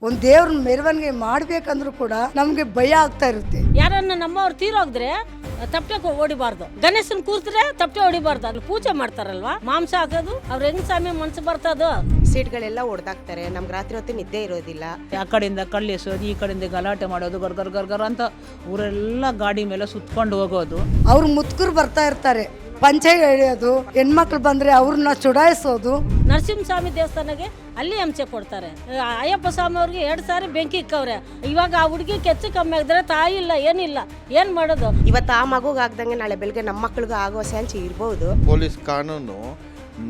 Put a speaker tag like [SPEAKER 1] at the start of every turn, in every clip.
[SPEAKER 1] ಒಂದು ದೇವ್ರ ಮೆರವಣಿಗೆ ಮಾಡ್ಬೇಕಂದ್ರೂ ಕೂಡ ನಮ್ಗೆ ಭಯ ಆಗ್ತಾ ಇರುತ್ತೆ.
[SPEAKER 2] ಯಾರನ್ನ ನಮ್ಮವ್ರು ತೀರೋಗಿದ್ರೆ ತಪ್ಪಟೆ ಹೊಡಿಬಾರ್ದು, ಗಣೇಶನ್ ಕೂರ್ತ್ರೆ ತಪ್ಪಟೆ ಹೊಡಿಬಾರ್ದು. ಅಲ್ಲಿ ಪೂಜೆ ಮಾಡ್ತಾರಲ್ವಾ, ಮಾಂಸ ಹಾಕೋದು ಅವ್ರ ಹೆಂಗ್ ಸ್ವಾಮಿ ಮನ್ಸು ಬರ್ತದ.
[SPEAKER 3] ಸೀಟ್ಗಳೆಲ್ಲ ಹೊಡೆದಾಕ್ತಾರೆ, ನಮ್ಗೆ ರಾತ್ರಿ ಹೊತ್ತು ನಿದ್ದೆ ಇರೋದಿಲ್ಲ.
[SPEAKER 4] ಆ ಕಡೆಯಿಂದ ಕಳ್ಳು ಎಸೋದು, ಈ ಕಡೆಯಿಂದ ಗಲಾಟೆ ಮಾಡೋದು, ಗರ್ಗರ್ ಗರ್ಗರ್ ಅಂತ ಊರೆಲ್ಲ ಗಾಡಿ ಮೇಲೆ ಸುತ್ಕೊಂಡು ಹೋಗೋದು.
[SPEAKER 1] ಅವ್ರು ಮುತ್ಕರು ಬರ್ತಾ ಇರ್ತಾರೆ, ಪಂಚೆ ಎಳೆಯೋದು, ಹೆಣ್ಮಕ್ಳು ಬಂದ್ರೆ ಅವ್ರನ್ನ ಚುಡಾಯಿಸೋದು.
[SPEAKER 2] ನರಸಿಂಹಸ್ವಾಮಿ ದೇವಸ್ಥಾನಕ್ಕೆ ಅಲ್ಲಿ ಅಂಚೆ ಕೊಡ್ತಾರೆ. ಅಯ್ಯಪ್ಪ ಸ್ವಾಮಿ ಅವ್ರಿಗೆ 2 ಸಾರಿ ಬೆಂಕಿ ಇಕ್ಕವ್ರೆ. ಇವಾಗ ಆ ಹುಡುಗಿ ಕೆಚ್ಚು ಕಮ್ಮಿ ಆಗಿದ್ರೆ ತಾಯಿ ಇಲ್ಲ, ಏನಿಲ್ಲ, ಏನ್ ಮಾಡೋದು?
[SPEAKER 3] ಇವತ್ತು ಆ ಮಗುಗೆ ಆಗ್ದಂಗೆ ನಾಳೆ ಬೆಳಗ್ಗೆ ನಮ್ಮ ಮಕ್ಳಿಗೂ ಆಗೋ ಚಾನ್ಸ್ ಇರ್ಬೋದು.
[SPEAKER 5] ಪೊಲೀಸ್ ಕಾನೂನು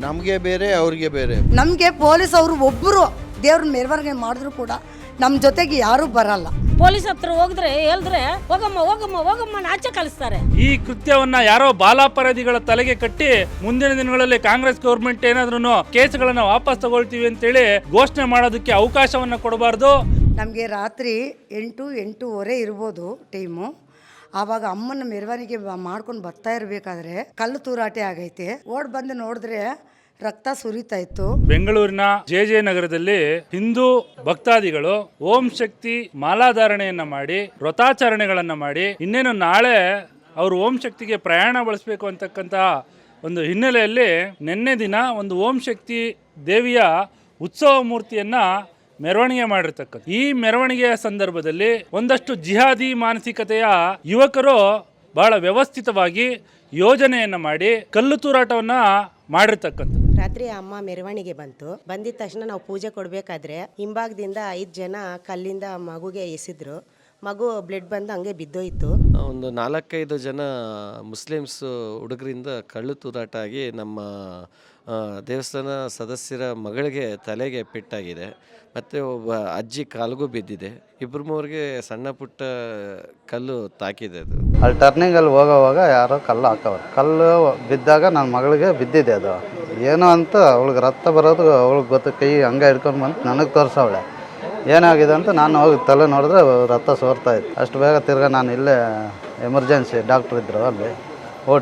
[SPEAKER 5] ನಮಗೆ ಬೇರೆ, ಅವ್ರಿಗೆ ಬೇರೆ.
[SPEAKER 1] ನಮಗೆ ಪೊಲೀಸ್ ಅವರು ಒಬ್ಬರು ದೇವ್ರ ಮೆರವಣಿಗೆ ಮಾಡಿದ್ರು ಕೂಡ ನಮ್ಮ ಜೊತೆಗೆ ಯಾರೂ ಬರಲ್ಲ.
[SPEAKER 2] ಪೊಲೀಸ್ ಹತ್ರ ಹೋಗಿದ್ರೆ ಹೇಳಿದ್ರೆ ಹೋಗಮ್ಮ ಹೋಗಮ್ಮ ಹೋಗಮ್ಮ ಆಚೆ ಕಳಿಸ್ತಾರೆ.
[SPEAKER 6] ಈ ಕೃತ್ಯವನ್ನ ಯಾರೋ ಬಾಲಾಪರಾಧಿಗಳ ತಲೆಗೆ ಕಟ್ಟಿ ಮುಂದಿನ ದಿನಗಳಲ್ಲಿ ಕಾಂಗ್ರೆಸ್ ಗೌರ್ಮೆಂಟ್ ಏನಾದ್ರೂ ಕೇಸ್ಗಳನ್ನ ವಾಪಸ್ ತಗೊಳ್ತೀವಿ ಅಂತೇಳಿ ಘೋಷಣೆ ಮಾಡೋದಕ್ಕೆ ಅವಕಾಶವನ್ನ ಕೊಡಬಾರ್ದು.
[SPEAKER 1] ನಮಗೆ ರಾತ್ರಿ 8-8:30 ಇರ್ಬೋದು ಟೈಮು. ಆವಾಗ ಅಮ್ಮನ ಮೆರವಣಿಗೆ ಮಾಡ್ಕೊಂಡು ಬರ್ತಾ ಇರಬೇಕಾದ್ರೆ ಕಲ್ಲು ತೂರಾಟೆ ಆಗೈತೆ. ಓಡ್ ಬಂದು ನೋಡಿದ್ರೆ ರಕ್ತ ಸುರಿತಾ ಇತ್ತು.
[SPEAKER 6] ಬೆಂಗಳೂರಿನ ಜೆ ನಗರದಲ್ಲಿ ಹಿಂದೂ ಭಕ್ತಾದಿಗಳು ಓಂ ಶಕ್ತಿ ಮಾಲಾಧಾರಣೆಯನ್ನ ಮಾಡಿ ವ್ರತಾಚರಣೆಗಳನ್ನ ಮಾಡಿ ಇನ್ನೇನು ನಾಳೆ ಅವರು ಓಂ ಶಕ್ತಿಗೆ ಪ್ರಯಾಣ ಬಳಸಬೇಕು ಅಂತಕ್ಕಂಥ ಒಂದು ಹಿನ್ನೆಲೆಯಲ್ಲಿ ನಿನ್ನೆ ದಿನ ಒಂದು ಓಂ ಶಕ್ತಿ ದೇವಿಯ ಉತ್ಸವ ಮೂರ್ತಿಯನ್ನ ಮೆರವಣಿಗೆ ಮಾಡಿರ್ತಕ್ಕಂಥ ಈ ಮೆರವಣಿಗೆಯ ಸಂದರ್ಭದಲ್ಲಿ ಒಂದಷ್ಟು ಜಿಹಾದಿ ಮಾನಸಿಕತೆಯ ಯುವಕರು ಬಹಳ ವ್ಯವಸ್ಥಿತವಾಗಿ ಯೋಜನೆಯನ್ನ ಮಾಡಿ ಕಲ್ಲು ತೂರಾಟವನ್ನ ಮಾಡಿರ್ತಕ್ಕಂಥ.
[SPEAKER 3] ರಾತ್ರಿ ಅಮ್ಮ ಮೆರವಣಿಗೆ ಬಂದಿದ ತಕ್ಷಣ ನಾವು ಪೂಜೆ ಕೊಡಬೇಕಾದ್ರೆ ಹಿಂಭಾಗದಿಂದ 5 ಜನ ಕಲ್ಲಿಂದ ಮಗುಗೆ ಎಸೆದ್ರು. ಮಗು ಬ್ಲಡ್ ಬಂದು ಹಂಗೆ ಬಿದ್ದೋಯ್ತು.
[SPEAKER 7] ಒಂದು 4-5 ಜನ ಮುಸ್ಲಿಮ್ಸ್ ಹುಡುಗರಿಂದ ಕಳ್ಳು ತೂರಾಟ ಆಗಿ ನಮ್ಮ ದೇವಸ್ಥಾನ ಸದಸ್ಯರ ಮಗಳಿಗೆ ತಲೆಗೆ ಪೆಟ್ಟಾಗಿದೆ, ಮತ್ತು ಒಬ್ಬ ಅಜ್ಜಿ ಕಾಲಿಗೂ ಬಿದ್ದಿದೆ. 2-3 ಸಣ್ಣ ಪುಟ್ಟ ಕಲ್ಲು ತಾಕಿದೆ. ಅದು
[SPEAKER 8] ಅಲ್ಲಿ ಟರ್ನಿಂಗಲ್ಲಿ ಹೋಗೋವಾಗ ಯಾರೋ ಕಲ್ಲು ಹಾಕವ್ರೆ. ಕಲ್ಲು ಬಿದ್ದಾಗ ನನ್ನ ಮಗಳಿಗೆ ಬಿದ್ದಿದೆ. ಅದು ಏನೋ ಅಂತ ಅವಳಿಗೆ ರಕ್ತ ಬರೋದು ಅವಳಿಗೆ ಗೊತ್ತು. ಕೈ ಹಂಗೆ ಹಿಡ್ಕೊಂಡು ಬಂದು ನನಗೆ ತೋರಿಸವಳೆ ಏನಾಗಿದೆ ಅಂತ. ನಾನು ಹೋಗಿ ತಲೆ ನೋಡಿದ್ರೆ ರಕ್ತ ಸೋರ್ತಾ ಇತ್ತು. ಅಷ್ಟು ಬೇಗ ತಿರ್ಗಾ ನಾನು ಇಲ್ಲೇ ಎಮರ್ಜೆನ್ಸಿ ಡಾಕ್ಟ್ರ್ ಇದ್ದರು, ಅಲ್ಲಿ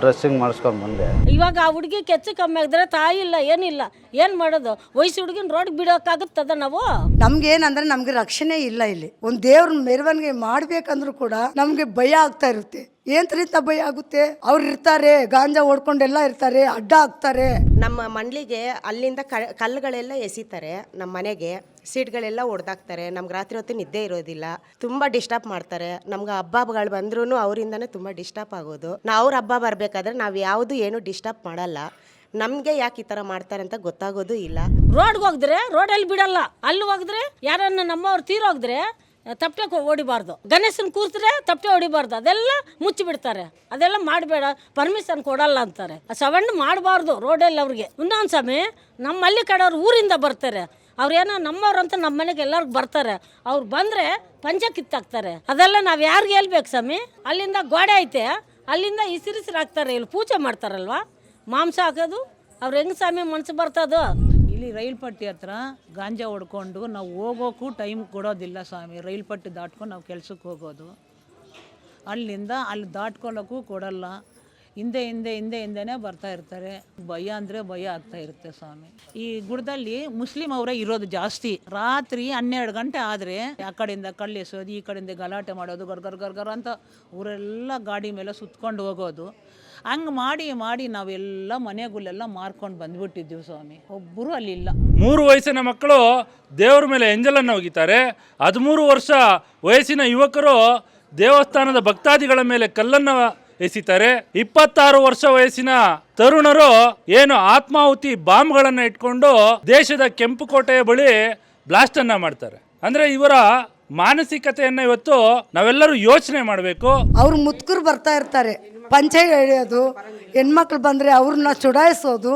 [SPEAKER 8] ಡ್ರೆಸ್ಸಿಂಗ್ ಮಾಡಿಸ್ಕೊಂಡು ಬಂದೆ.
[SPEAKER 2] ಇವಾಗ ಆ ಹುಡುಗಿ ಕೆಚ್ಚು ಕಮ್ಮಿ ಆಗಿದ್ರೆ ತಾಯಿ ಇಲ್ಲ, ಏನಿಲ್ಲ, ಏನ್ ಮಾಡೋದು? ವಯಸ್ಸು ಹುಡುಗಿನ ರೋಡ್ ಬಿಡೋಕ್ಕಾಗುತ್ತದ ನಾವು?
[SPEAKER 1] ನಮ್ಗೆ ಏನಂದ್ರೆ ನಮ್ಗೆ ರಕ್ಷಣೆ ಇಲ್ಲ. ಇಲ್ಲಿ ಒಂದು ದೇವ್ರ ಮೆರವಣಿಗೆ ಮಾಡ್ಬೇಕಂದ್ರೂ ಕೂಡ ನಮ್ಗೆ ಭಯ ಆಗ್ತಾ ಇರುತ್ತೆ. ಏನ್ ರೀತಿ ಭಯ ಆಗುತ್ತೆ? ಅವ್ರು ಇರ್ತಾರೆ, ಗಾಂಜಾ ಓಡ್ಕೊಂಡೆಲ್ಲ ಇರ್ತಾರೆ, ಅಡ್ಡ ಹಾಕ್ತಾರೆ.
[SPEAKER 3] ನಮ್ಮ ಮಂಡ್ಲಿಗೆ ಅಲ್ಲಿಂದ ಕಲ್ಲುಗಳೆಲ್ಲ ಎಸಿತಾರೆ. ನಮ್ಮ ಮನೆಗೆ ಸೀಟ್ಗಳೆಲ್ಲ ಹೊಡೆದಾಕ್ತಾರೆ. ನಮ್ಗೆ ರಾತ್ರಿ ಹೊತ್ತು ನಿದ್ದೆ ಇರೋದಿಲ್ಲ. ತುಂಬ ಡಿಸ್ಟರ್ಬ್ ಮಾಡ್ತಾರೆ. ನಮ್ಗೆ ಹಬ್ಬಗಳು ಬಂದ್ರೂ ಅವರಿಂದನೇ ತುಂಬ ಡಿಸ್ಟರ್ಬ್ ಆಗೋದು. ಅವ್ರ ಹಬ್ಬ ಬರಬೇಕಾದ್ರೆ ನಾವು ಯಾವುದು ಏನು ಡಿಸ್ಟರ್ಬ್ ಮಾಡಲ್ಲ. ನಮಗೆ ಯಾಕೆ ಈ ಥರ ಮಾಡ್ತಾರೆ ಅಂತ ಗೊತ್ತಾಗೋದು ಇಲ್ಲ.
[SPEAKER 2] ರೋಡ್ಗೆ ಹೋಗಿದ್ರೆ ರೋಡಲ್ಲಿ ಬಿಡಲ್ಲ, ಅಲ್ಲಿ ಹೋಗಿದ್ರೆ ಯಾರನ್ನ ನಮ್ಮವ್ರು ತೀರೋಗಿದ್ರೆ ತಪ್ಪಟೆ ಹೊಡಿಬಾರ್ದು, ಗಣೇಶನ್ ಕೂರ್ತ್ರೆ ತಪ್ಪಟೆ ಹೊಡಿಬಾರ್ದು, ಅದೆಲ್ಲ ಮುಚ್ಚಿ ಬಿಡ್ತಾರೆ. ಅದೆಲ್ಲ ಮಾಡಬೇಡ, ಪರ್ಮಿಷನ್ ಕೊಡಲ್ಲ ಅಂತಾರೆ. ಸವಣ್ಣ ಮಾಡಬಾರ್ದು ರೋಡಲ್ಲಿ. ಅವ್ರಿಗೆ ಇನ್ನೊಂದು ಸಮಯ ನಮ್ಮಲ್ಲಿ ಕಡೆಯವ್ರು ಊರಿಂದ ಬರ್ತಾರೆ, ಅವ್ರೇನೋ ನಮ್ಮವ್ರು ಅಂತ ನಮ್ಮ ಮನೆಗೆ ಎಲ್ಲರಿಗೂ ಬರ್ತಾರೆ. ಅವ್ರು ಬಂದರೆ ಪಂಚ ಕಿತ್ತಾಕ್ತಾರೆ. ಅದೆಲ್ಲ ನಾವು ಯಾರಿಗೆ ಹೇಳ್ಬೇಕು ಸ್ವಾಮಿ? ಅಲ್ಲಿಂದ ಗೋಡೆ ಐತೆ, ಅಲ್ಲಿಂದ ಇಸಿರಿಸಿರು ಹಾಕ್ತಾರೆ. ಇಲ್ಲಿ ಪೂಜೆ ಮಾಡ್ತಾರಲ್ವ, ಮಾಂಸ ಹಾಕೋದು ಅವ್ರು ಹೆಂಗ್ ಸ್ವಾಮಿ ಮನ್ಸು ಬರ್ತದೋ?
[SPEAKER 4] ಇಲ್ಲಿ ರೈಲ್ ಪಟ್ಟಿ ಹತ್ರ ಗಾಂಜಾ ಹೊಡ್ಕೊಂಡು ನಾವು ಹೋಗೋಕ್ಕೂ ಟೈಮ್ ಕೊಡೋದಿಲ್ಲ ಸ್ವಾಮಿ. ರೈಲ್ ಪಟ್ಟಿ ದಾಟ್ಕೊಂಡು ನಾವು ಕೆಲ್ಸಕ್ಕೆ ಹೋಗೋದು, ಅಲ್ಲಿಂದ ಅಲ್ಲಿ ದಾಟ್ಕೊಳ್ಳೋಕ್ಕೂ ಕೊಡಲ್ಲ. ಹಿಂದೆನೇ ಬರ್ತಾ ಇರ್ತಾರೆ. ಭಯ ಅಂದರೆ ಭಯ ಆಗ್ತಾ ಇರುತ್ತೆ ಸ್ವಾಮಿ. ಈ ಗುಡ್ಡದಲ್ಲಿ ಮುಸ್ಲಿಂ ಅವರೇ ಇರೋದು ಜಾಸ್ತಿ. ರಾತ್ರಿ 12 ಗಂಟೆ ಆದರೆ ಆ ಕಡೆಯಿಂದ ಕಳ್ಳು ಎಸೋದು, ಈ ಕಡೆಯಿಂದ ಗಲಾಟೆ ಮಾಡೋದು, ಗರ್ಗರ್ ಗರ್ಗರ್ ಅಂತ ಊರೆಲ್ಲ ಗಾಡಿ ಮೇಲೆ ಸುತ್ಕೊಂಡು ಹೋಗೋದು. ಹಂಗೆ ಮಾಡಿ ನಾವೆಲ್ಲ ಮನೆಗಳೆಲ್ಲ ಮಾರ್ಕೊಂಡು ಬಂದ್ಬಿಟ್ಟಿದ್ದೀವಿ ಸ್ವಾಮಿ. ಒಬ್ಬರು ಅಲ್ಲಿಲ್ಲ.
[SPEAKER 6] 3 ವಯಸ್ಸಿನ ಮಕ್ಕಳು ದೇವರ ಮೇಲೆ ಎಂಜಲನ್ನು ಹೋಗಿದ್ದಾರೆ. 13 ವರ್ಷ ವಯಸ್ಸಿನ ಯುವಕರು ದೇವಸ್ಥಾನದ ಭಕ್ತಾದಿಗಳ ಮೇಲೆ ಕಲ್ಲನ್ನು ಎಸಿತಾರೆ. 26 ವರ್ಷ ವಯಸ್ಸಿನ ತರುಣರು ಏನು ಆತ್ಮಾಹುತಿ ಬಾಂಬ್ಗಳನ್ನು ಇಟ್ಕೊಂಡು ದೇಶದ ಕೆಂಪುಕೋಟೆಯ ಬಳಿ ಬ್ಲಾಸ್ಟ್ ಅನ್ನ ಮಾಡ್ತಾರೆ. ಅಂದ್ರೆ ಇವರ ಮಾನಸಿಕತೆಯನ್ನ ಇವತ್ತು ನಾವೆಲ್ಲರೂ ಯೋಚನೆ ಮಾಡಬೇಕು.
[SPEAKER 1] ಅವ್ರು ಮುತ್ಕರು ಬರ್ತಾ ಇರ್ತಾರೆ, ಪಂಚೆ ಎಳೆಯೋದು, ಹೆಣ್ಮಕ್ಳು ಬಂದರೆ ಅವ್ರನ್ನ ಚುಡಾಯಿಸೋದು,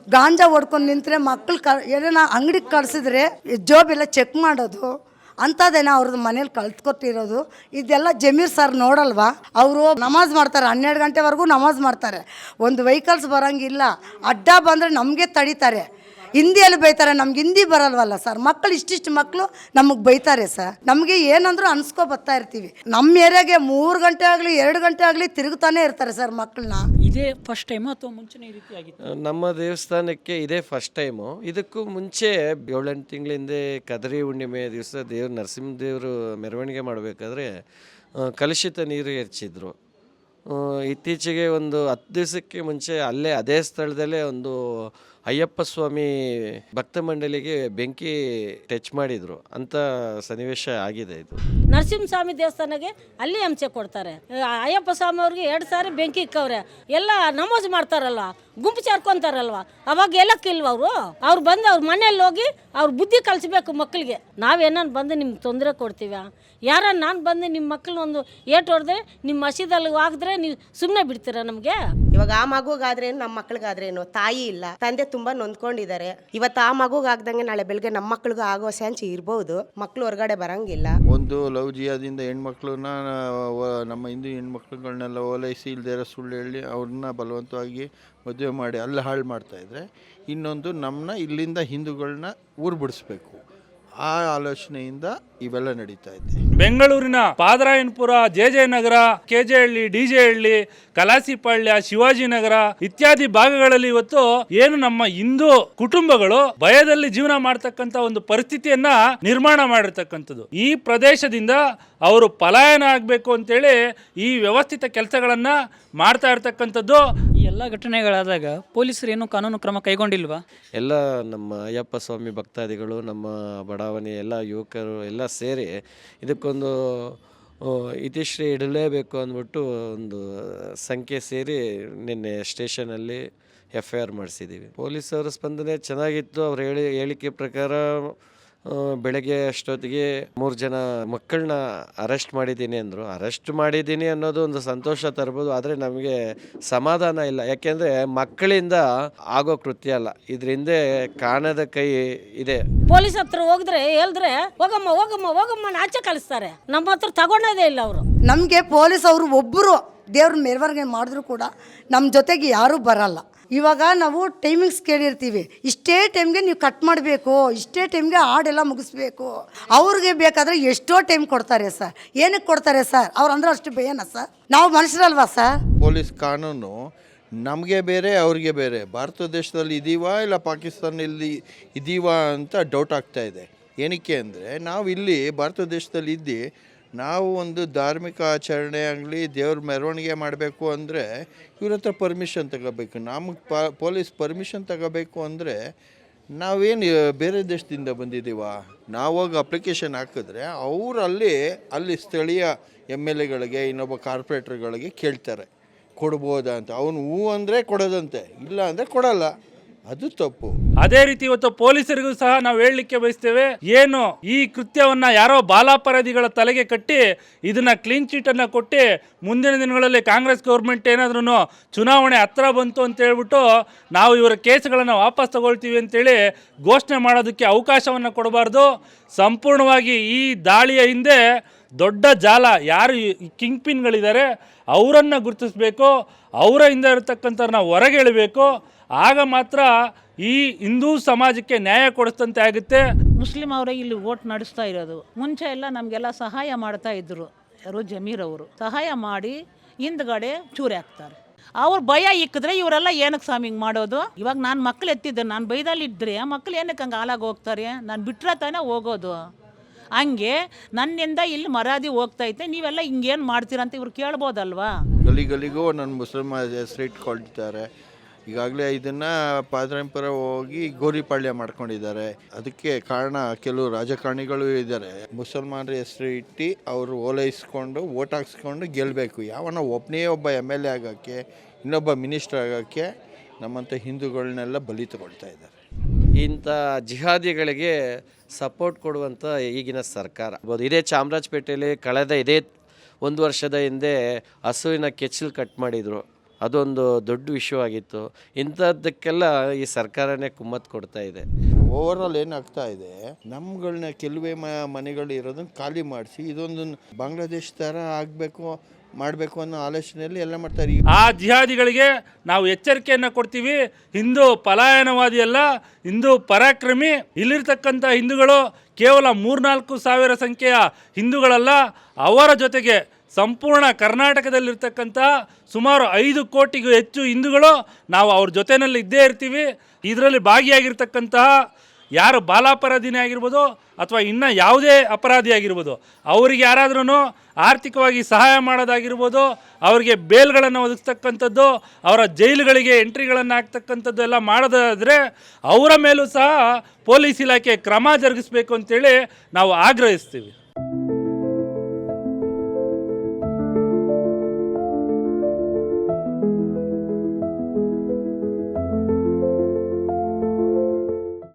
[SPEAKER 1] ಗಾಂಜಾ ಹೊಡ್ಕೊಂಡು ನಿಂತರೆ ಮಕ್ಕಳು ಏನೇನ ಅಂಗಡಿಗೆ ಕಳಿಸಿದ್ರೆ ಜಾಬೆಲ್ಲ ಚೆಕ್ ಮಾಡೋದು, ಅಂಥದ್ದೇನೋ ಅವ್ರದ್ದು ಮನೇಲಿ ಕಲ್ತ್ಕೊಟ್ಟಿರೋದು. ಇದೆಲ್ಲ ಜಮೀರ್ ಸರ್ ನೋಡಲ್ವಾ? ಅವರು ನಮಾಜ್ ಮಾಡ್ತಾರೆ, 12 ಗಂಟೆವರೆಗೂ ನಮಾಜ್ ಮಾಡ್ತಾರೆ. ಒಂದು ವೆಹಿಕಲ್ಸ್ ಬರೋಂಗಿಲ್ಲ, ಅಡ್ಡ ಬಂದರೆ ನಮಗೆ ತಡೀತಾರೆ. ಹಿಂದಿಯಲ್ಲಿ ಬೈತಾರೆ, ನಮ್ಗೆ ಹಿಂದಿ ಬರಲ್ವಲ್ಲ ಸರ್. ಮಕ್ಕಳು ಇಷ್ಟಿಷ್ಟು ಮಕ್ಕಳು ನಮಗೆ ಬೈತಾರೆ ಸರ್. ನಮಗೆ ಏನಂದ್ರೂ ಅನ್ಸ್ಕೊ ಬರ್ತಾ ಇರ್ತೀವಿ. ನಮ್ಮ ಏರಿಯಾಗೆ 3 ಗಂಟೆ ಆಗಲಿ 2 ಗಂಟೆ ಆಗಲಿ ತಿರುಗ್ತಾನೆ ಇರ್ತಾರೆ ಸರ್ ಮಕ್ಕಳನ್ನ.
[SPEAKER 9] ಇದೇ ಫಸ್ಟ್ ಟೈಮ್ ಅಥವಾ ಮುಂಚೆನೇ ಈ ರೀತಿ ಆಗಿತ್ತು?
[SPEAKER 7] ನಮ್ಮ ದೇವಸ್ಥಾನಕ್ಕೆ ಇದೇ ಫಸ್ಟ್ ಟೈಮು. ಇದಕ್ಕೂ ಮುಂಚೆ 7-8 ತಿಂಗಳ ಹಿಂದೆ ಕದರಿ ಹುಣ್ಣಿಮೆ ದಿವಸ ನರಸಿಂಹದೇವರು ಮೆರವಣಿಗೆ ಮಾಡಬೇಕಾದ್ರೆ ಕಲುಷಿತ ನೀರು ಎರಚಿದ್ರು. ಇತ್ತೀಚೆಗೆ ಒಂದು 10 ದಿವಸಕ್ಕೆ ಮುಂಚೆ ಅದೇ ಸ್ಥಳದಲ್ಲೇ ಒಂದು ಅಯ್ಯಪ್ಪ ಸ್ವಾಮಿ ಭಕ್ತ ಮಂಡಳಿಗೆ ಬೆಂಕಿ ಟಚ್ ಮಾಡಿದ್ರು ಅಂತ ಸನ್ನಿವೇಶ ಆಗಿದೆ. ಇದು
[SPEAKER 2] ನರಸಿಂಹಸ್ವಾಮಿ ದೇವಸ್ಥಾನಕ್ಕೆ ಅಲ್ಲಿ ಅಂಚೆ ಕೊಡ್ತಾರೆ. ಅಯ್ಯಪ್ಪ ಸ್ವಾಮಿ ಅವ್ರಿಗೆ 2 ಸಾರಿ ಬೆಂಕಿ ಇಕ್ಕವ್ರೆ. ಎಲ್ಲ ನಮಾಜ್ ಮಾಡ್ತಾರಲ್ವ, ಗುಂಪು ಸೇರ್ಕೊಂತಾರಲ್ವ, ಅವಾಗ ಎಲ್ಲಕ್ಕಿಲ್ವ ಅವ್ರು ಬಂದು ಅವ್ರ ಮನೇಲಿ ಹೋಗಿ ಅವ್ರ ಬುದ್ಧಿ ಕಲಿಸ್ಬೇಕು ಮಕ್ಕಳಿಗೆ. ನಾವೇನಾರು ಬಂದು ನಿಮ್ಗೆ ತೊಂದರೆ ಕೊಡ್ತೀವ? ಯಾರ ನಾನು ಬಂದು ನಿಮ್ಮ ಮಕ್ಕಳನ್ನ ಒಂದು ಏಟು ಹೊಡೆದ್ರೆ ನಿಮ್ಮ ಮಸೀದಲ್ಲಿ ಆಗಿದ್ರೆ ನೀವು ಸುಮ್ಮನೆ ಬಿಡ್ತೀರಾ ನಮಗೆ?
[SPEAKER 3] ಇವಾಗ ಆ ಮಗುಗಾದ್ರೇನು ನಮ್ಮ ಮಕ್ಳಿಗಾದ್ರೇನು ತಾಯಿ ಇಲ್ಲ, ತಂದೆ ತುಂಬಾ ನೊಂದ್ಕೊಂಡಿದ್ದಾರೆ. ಇವತ್ತು ಆ ಮಗುಗಾಗ್ದಂಗೆ ನಾಳೆ ಬೆಳಗ್ಗೆ ನಮ್ಮ ಮಕ್ಳಿಗೂ ಆಗೋ ಚಾನ್ಸ್ ಇರ್ಬೋದು. ಮಕ್ಳು ಹೊರಗಡೆ ಬರಂಗಿಲ್ಲ.
[SPEAKER 5] ಒಂದು ಲವ್ ಜಿಯಾದಿಂದ ಹೆಣ್ಮಕ್ಳನ್ನ ನಮ್ಮ ಹಿಂದೂ ಹೆಣ್ಮಕ್ಳುಗಳನ್ನೆಲ್ಲ ಓಲೈಸಿ ಇಲ್ದೇ ಇರೋ ಸುಳ್ಳು ಹೇಳಿ ಅವ್ರನ್ನ ಬಲವಂತವಾಗಿ ಮದುವೆ ಮಾಡಿ ಅಲ್ಲಿ ಹಾಳು ಮಾಡ್ತಾಯಿದ್ರೆ, ಇನ್ನೊಂದು ನಮ್ಮನ್ನ ಇಲ್ಲಿಂದ ಹಿಂದೂಗಳನ್ನ ಊರು ಬಿಡಿಸ್ಬೇಕು. ಆ ಆಲೋಚನೆಯಿಂದ ಇವೆಲ್ಲ ನಡೀತಾ ಇದೆ.
[SPEAKER 6] ಬೆಂಗಳೂರಿನ ಪಾದರಾಯನಪುರ, ಜೆ ನಗರ, ಕೆಜೆ ಹಳ್ಳಿ, ಡಿಜೆ ಹಳ್ಳಿ, ಕಲಾಸಿಪಾಳ್ಯ, ಶಿವಾಜಿನಗರ ಇತ್ಯಾದಿ ಭಾಗಗಳಲ್ಲಿ ಇವತ್ತು ಏನು ನಮ್ಮ ಹಿಂದೂ ಕುಟುಂಬಗಳು ಭಯದಲ್ಲಿ ಜೀವನ ಮಾಡ್ತಕ್ಕಂಥ ಒಂದು ಪರಿಸ್ಥಿತಿಯನ್ನ ನಿರ್ಮಾಣ ಮಾಡಿರ್ತಕ್ಕಂಥದ್ದು. ಈ ಪ್ರದೇಶದಿಂದ ಅವರು ಪಲಾಯನ ಆಗಬೇಕು ಅಂತೇಳಿ ಈ ವ್ಯವಸ್ಥಿತ ಕೆಲಸಗಳನ್ನ ಮಾಡ್ತಾ ಇರ್ತಕ್ಕಂಥದ್ದು.
[SPEAKER 9] ಈ ಎಲ್ಲ ಘಟನೆಗಳಾದಾಗ ಪೊಲೀಸರು ಏನು ಕಾನೂನು ಕ್ರಮ ಕೈಗೊಂಡಿಲ್ವಾ?
[SPEAKER 7] ಎಲ್ಲ ನಮ್ಮ ಅಯ್ಯಪ್ಪ ಸ್ವಾಮಿ ಭಕ್ತಾದಿಗಳು, ನಮ್ಮ ಬಡಾವಣೆ ಎಲ್ಲ ಯುವಕರು ಎಲ್ಲ ಸೇರಿ ಇದಕ್ಕೊಂದು ಇತಿಶ್ರೀ ಇಡಲೇಬೇಕು ಅಂದ್ಬಿಟ್ಟು ಒಂದು ಸಂಖ್ಯೆ ಸೇರಿ ನಿನ್ನೆ ಸ್ಟೇಷನಲ್ಲಿ FIR ಮಾಡಿಸಿದ್ದೀವಿ. ಪೊಲೀಸರ ಸ್ಪಂದನೆ ಚೆನ್ನಾಗಿತ್ತು. ಅವ್ರು ಹೇಳಿಕೆ ಪ್ರಕಾರ ಬೆಳಗ್ಗೆ ಅಷ್ಟೊತ್ತಿಗೆ 3 ಜನ ಮಕ್ಕಳನ್ನ ಅರೆಸ್ಟ್ ಮಾಡಿದ್ದೀನಿ ಅಂದರು. ಅರೆಸ್ಟ್ ಮಾಡಿದ್ದೀನಿ ಅನ್ನೋದು ಒಂದು ಸಂತೋಷ ತರ್ಬೋದು, ಆದರೆ ನಮಗೆ ಸಮಾಧಾನ ಇಲ್ಲ. ಯಾಕೆಂದರೆ ಮಕ್ಕಳಿಂದ ಆಗೋ ಕೃತ್ಯ ಅಲ್ಲ, ಇದ್ರ ಹಿಂದೆ ಕಾಣದ ಕೈ ಇದೆ.
[SPEAKER 2] ಪೊಲೀಸ್ ಹತ್ರ ಹೋಗಿದ್ರೆ ಹೇಳಿದ್ರೆ ಹೋಗಮ್ಮ ಹೋಗಮ್ಮ ಹೋಗಮ್ಮ ಆಚೆ ಕಳಿಸ್ತಾರೆ. ನಮ್ಮ ಹತ್ರ ತಗೊಂಡೋದೇ ಇಲ್ಲ ಅವರು.
[SPEAKER 1] ನಮಗೆ ಪೊಲೀಸ್ ಅವರು ಒಬ್ಬರು ದೇವ್ರ ಮೆರವಣಿಗೆ ಮಾಡಿದ್ರು ಕೂಡ ನಮ್ಮ ಜೊತೆಗೆ ಯಾರೂ ಬರಲ್ಲ. ಇವಾಗ ನಾವು ಟೈಮಿಂಗ್ಸ್ ಕೇಳಿರ್ತೀವಿ, ಇಷ್ಟೇ ಟೈಮ್ಗೆ ನೀವು ಕಟ್ ಮಾಡಬೇಕು, ಇಷ್ಟೇ ಟೈಮ್ಗೆ ಹಾಡೆಲ್ಲ ಮುಗಿಸ್ಬೇಕು. ಅವ್ರಿಗೆ ಬೇಕಾದರೆ ಎಷ್ಟೋ ಟೈಮ್ ಕೊಡ್ತಾರೆ ಸರ್. ಏನಕ್ಕೆ ಕೊಡ್ತಾರೆ ಸರ್? ಅವ್ರು ಅಂದ್ರೆ ಅಷ್ಟು ಭಯನಾ ಸರ್? ನಾವು ಮನುಷ್ಯರಲ್ವಾ ಸರ್?
[SPEAKER 5] ಪೊಲೀಸ್ ಕಾನೂನು ನಮಗೆ ಬೇರೆ ಅವ್ರಿಗೆ ಬೇರೆ. ಭಾರತ ದೇಶದಲ್ಲಿ ಇದೀವಾ ಇಲ್ಲ ಪಾಕಿಸ್ತಾನಲ್ಲಿ ಇದೀವಾ ಅಂತ ಡೌಟ್ ಆಗ್ತಾ ಇದೆ. ಏನಕ್ಕೆ ಅಂದರೆ ನಾವು ಇಲ್ಲಿ ಭಾರತ ದೇಶದಲ್ಲಿ ಇದ್ದು ನಾವು ಒಂದು ಧಾರ್ಮಿಕ ಆಚರಣೆ ಆಗಲಿ ದೇವ್ರ ಮೆರವಣಿಗೆ ಮಾಡಬೇಕು ಅಂದರೆ ಇವ್ರ ಹತ್ರ ಪರ್ಮಿಷನ್ ತಗೋಬೇಕು. ನಮಗೆ ಪೊಲೀಸ್ ಪರ್ಮಿಷನ್ ತಗೋಬೇಕು ಅಂದರೆ ನಾವೇನು ಬೇರೆ ದೇಶದಿಂದ ಬಂದಿದ್ದೀವ? ನಾವಾಗ ಅಪ್ಲಿಕೇಶನ್ ಹಾಕಿದ್ರೆ ಅವರು ಅಲ್ಲಿ ಸ್ಥಳೀಯ MLAಗಳಿಗೆ ಇನ್ನೊಬ್ಬ ಕಾರ್ಪೊರೇಟ್ರ್ಗಳಿಗೆ ಕೇಳ್ತಾರೆ ಕೊಡ್ಬೋದಾ ಅಂತ. ಅವನು ಹೂ ಅಂದರೆ ಕೊಡೋದಂತೆ, ಇಲ್ಲ ಅಂದರೆ ಕೊಡಲ್ಲ. ಅದು ತಪ್ಪು.
[SPEAKER 6] ಅದೇ ರೀತಿ ಇವತ್ತು ಪೊಲೀಸರಿಗೂ ಸಹ ನಾವು ಹೇಳಲಿಕ್ಕೆ ಬಯಸ್ತೇವೆ, ಏನು ಈ ಕೃತ್ಯವನ್ನ ಯಾರೋ ಬಾಲಾಪರಾಧಿಗಳ ತಲೆಗೆ ಕಟ್ಟಿ ಇದನ್ನ ಕ್ಲೀನ್ ಚೀಟ್ ಅನ್ನ ಕೊಟ್ಟು ಮುಂದಿನ ದಿನಗಳಲ್ಲಿ ಕಾಂಗ್ರೆಸ್ ಗೌರ್ಮೆಂಟ್ ಏನಾದ್ರೂ ಚುನಾವಣೆ ಹತ್ರ ಬಂತು ಅಂತ ಹೇಳ್ಬಿಟ್ಟು ನಾವು ಇವರ ಕೇಸ್ಗಳನ್ನು ವಾಪಸ್ ತಗೊಳ್ತೀವಿ ಅಂತೇಳಿ ಘೋಷಣೆ ಮಾಡೋದಕ್ಕೆ ಅವಕಾಶವನ್ನು ಕೊಡಬಾರ್ದು. ಸಂಪೂರ್ಣವಾಗಿ ಈ ದಾಳಿಯ ಹಿಂದೆ ದೊಡ್ಡ ಜಾಲ ಯಾರು ಕಿಂಗ್ ಪಿನ್ಗಳಿದ್ದಾರೆ ಅವರನ್ನು ಗುರುತಿಸಬೇಕು, ಅವರ ಹಿಂದೆ ಇರತಕ್ಕಂಥವ್ರನ್ನ ಹೊರಗೆ ಎಳಬೇಕು. ಆಗ ಮಾತ್ರ ಈ ಹಿಂದೂ ಸಮಾಜಕ್ಕೆ ನ್ಯಾಯ ಕೊಡಿಸ್ತಂತೆ ಆಗುತ್ತೆ.
[SPEAKER 4] ಮುಸ್ಲಿಂ ಅವರೇ ಇಲ್ಲಿ ವೋಟ್ ನಡೆಸ್ತಾ ಇರೋದು. ಮುಂಚೆ ಎಲ್ಲ ನಮಗೆಲ್ಲ ಸಹಾಯ ಮಾಡ್ತಾ ಇದ್ದರು. ಯಾರು ಜಮೀರ್ ಅವರು ಸಹಾಯ ಮಾಡಿ ಹಿಂದ್ಗಡೆ ಚೂರಿ ಹಾಕ್ತಾರೆ. ಅವ್ರು ಭಯ ಇಕ್ಕಿದ್ರೆ ಇವರೆಲ್ಲ ಏನಕ್ಕೆ ಸ್ವಾಮಿ ಹಿಂಗೆ ಮಾಡೋದು? ಇವಾಗ ನಾನು ಮಕ್ಳು ಎತ್ತಿದ್ದೆ, ನಾನು ಬೈದಲ್ಲಿದ್ದರೆ ಮಕ್ಳು ಏನಕ್ಕೆ ಹಂಗೆ ಹಾಲಾಗಿ ಹೋಗ್ತಾರೆ? ನಾನು ಬಿಟ್ಟರೆ ತಾನೇ ಹೋಗೋದು. ಹಂಗೆ ನನ್ನಿಂದ ಇಲ್ಲಿ ಮರಾದಿ ಹೋಗ್ತೈತೆ, ನೀವೆಲ್ಲ ಹಿಂಗೇನು ಮಾಡ್ತೀರಂತ ಇವ್ರು ಕೇಳ್ಬೋದಲ್ವಾ?
[SPEAKER 5] ಗಲಿಗೂ ನನ್ನ ಮುಸಲ್ಮ ಹೆಸರು ಇಟ್ಕೊಳ್ತಾರೆ. ಈಗಾಗಲೇ ಇದನ್ನು ಪಾದರಾಯನಪುರ ಹೋಗಿ ಗೋರಿಪಾಳ್ಯ ಮಾಡ್ಕೊಂಡಿದ್ದಾರೆ. ಅದಕ್ಕೆ ಕಾರಣ ಕೆಲವು ರಾಜಕಾರಣಿಗಳು ಇದ್ದಾರೆ. ಮುಸಲ್ಮಾನರ ಹೆಸರು ಇಟ್ಟು ಅವರು ಓಲೈಸ್ಕೊಂಡು ಓಟ್ ಹಾಕ್ಸ್ಕೊಂಡು ಗೆಲ್ಲಬೇಕು. ಯಾವನ ಒಬ್ಬನೇ ಒಬ್ಬ MLA ಆಗೋಕ್ಕೆ, ಇನ್ನೊಬ್ಬ ಮಿನಿಸ್ಟರ್ ಆಗೋಕ್ಕೆ ನಮ್ಮಂಥ ಹಿಂದೂಗಳನ್ನೆಲ್ಲ ಬಲಿ ತಗೊಳ್ತಾ ಇದ್ದಾರೆ.
[SPEAKER 7] ಇಂಥ ಜಿಹಾದಿಗಳಿಗೆ ಸಪೋರ್ಟ್ ಕೊಡುವಂಥ ಈಗಿನ ಸರ್ಕಾರ. ಇದೇ ಚಾಮರಾಜಪೇಟೆಯಲ್ಲಿ ಕಳೆದ 1 ವರ್ಷದ ಹಿಂದೆ ಹಸುವಿನ ಕೆಚ್ಚಲು ಕಟ್ ಮಾಡಿದರು. ಅದೊಂದು ದೊಡ್ಡ ವಿಷಯವಾಗಿತ್ತು. ಇಂಥದ್ದಕ್ಕೆಲ್ಲ ಈ ಸರ್ಕಾರನೇ ಕುಮ್ಮತ್ತು ಕೊಡ್ತಾ ಇದೆ.
[SPEAKER 5] ಓವರಾಲ್ ಏನಾಗ್ತಾ ಇದೆ, ನಮ್ಗಳನ್ನ ಕೆಲವೇ ಮನೆಗಳು ಇರೋದನ್ನ ಖಾಲಿ ಮಾಡಿಸಿ ಇದೊಂದು ಬಾಂಗ್ಲಾದೇಶ ಥರ ಆಗಬೇಕು, ಮಾಡಬೇಕು ಅನ್ನೋ ಆಲೋಚನೆಯಲ್ಲಿ ಎಲ್ಲ ಮಾಡ್ತಾರೆ.
[SPEAKER 6] ಆ ಜಿಹಾದಿಗಳಿಗೆ ನಾವು ಎಚ್ಚರಿಕೆಯನ್ನು ಕೊಡ್ತೀವಿ. ಹಿಂದೂ ಪಲಾಯನವಾದಿ ಅಲ್ಲ, ಹಿಂದೂ ಪರಾಕ್ರಮಿ. ಇಲ್ಲಿರ್ತಕ್ಕಂಥ ಹಿಂದೂಗಳು ಕೇವಲ 3-4 ಸಾವಿರ ಸಂಖ್ಯೆಯ ಹಿಂದೂಗಳಲ್ಲ, ಅವರ ಜೊತೆಗೆ ಸಂಪೂರ್ಣ ಕರ್ನಾಟಕದಲ್ಲಿರ್ತಕ್ಕಂಥ ಸುಮಾರು 5 ಕೋಟಿಗೂ ಹೆಚ್ಚು ಹಿಂದೂಗಳು ನಾವು ಅವ್ರ ಜೊತೆಯಲ್ಲಿ ಇದ್ದೇ ಇರ್ತೀವಿ. ಇದರಲ್ಲಿ ಭಾಗಿಯಾಗಿರ್ತಕ್ಕಂತಹ ಯಾರು ಬಾಲಾಪರಾಧಿನೇ ಆಗಿರ್ಬೋದು ಅಥವಾ ಇನ್ನು ಯಾವುದೇ ಅಪರಾಧಿ ಆಗಿರ್ಬೋದು, ಅವರಿಗೆ ಯಾರಾದ್ರೂ ಆರ್ಥಿಕವಾಗಿ ಸಹಾಯ ಮಾಡೋದಾಗಿರ್ಬೋದು, ಅವರಿಗೆ ಬೇಲ್ಗಳನ್ನು ಒದಗಿಸ್ತಕ್ಕಂಥದ್ದು, ಅವರ ಜೈಲುಗಳಿಗೆ ಎಂಟ್ರಿಗಳನ್ನು ಹಾಕ್ತಕ್ಕಂಥದ್ದು ಎಲ್ಲ ಮಾಡೋದಾದರೆ ಅವರ ಮೇಲೂ ಸಹ ಪೊಲೀಸ್ ಇಲಾಖೆ ಕ್ರಮ ಜರುಗಿಸಬೇಕು ಅಂತೇಳಿ ನಾವು ಆಗ್ರಹಿಸ್ತೀವಿ.